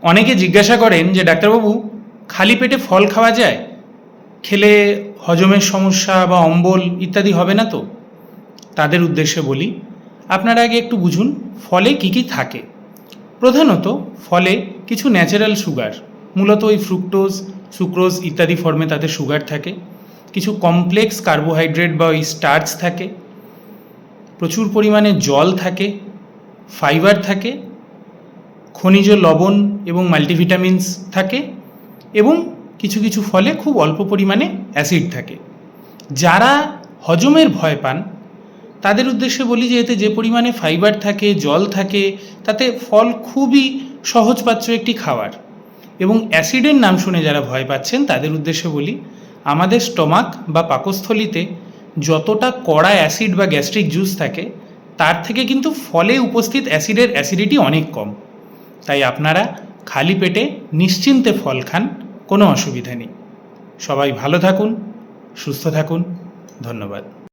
অনেকে জিজ্ঞাসা করেন যে ডাক্তারবাবু, খালি পেটে ফল খাওয়া যায়? খেলে হজমের সমস্যা বা অম্বল ইত্যাদি হবে না তো? তাদের উদ্দেশ্যে বলি, আপনারা আগে একটু বুঝুন ফলে কি কি থাকে। প্রধানত ফলে কিছু ন্যাচারাল সুগার, মূলত ওই ফ্রুক্টোজ, সুক্রোজ ইত্যাদি ফর্মে তাদের সুগার থাকে। কিছু কমপ্লেক্স কার্বোহাইড্রেট বা ওই স্টার্চ থাকে, প্রচুর পরিমাণে জল থাকে, ফাইবার থাকে, খনিজ লবণ এবং মাল্টিভিটামিনস থাকে, এবং কিছু কিছু ফলে খুব অল্প পরিমাণে অ্যাসিড থাকে। যারা হজমের ভয় পান তাদের উদ্দেশ্যে বলি যে এতে যে পরিমাণে ফাইবার থাকে, জল থাকে, তাতে ফল খুবই সহজপাচ্য একটি খাবার। এবং অ্যাসিডের নাম শুনে যারা ভয় পাচ্ছেন তাদের উদ্দেশ্যে বলি, আমাদের স্টমাক বা পাকস্থলীতে যতটা কড়া অ্যাসিড বা গ্যাস্ট্রিক জুস থাকে তার থেকে কিন্তু ফলে উপস্থিত অ্যাসিডের অ্যাসিডিটি অনেক কম। তাই আপনারা খালি পেটে নিশ্চিন্তে ফল খান, কোনো অসুবিধা নেই। সবাই ভালো থাকুন, সুস্থ থাকুন। ধন্যবাদ।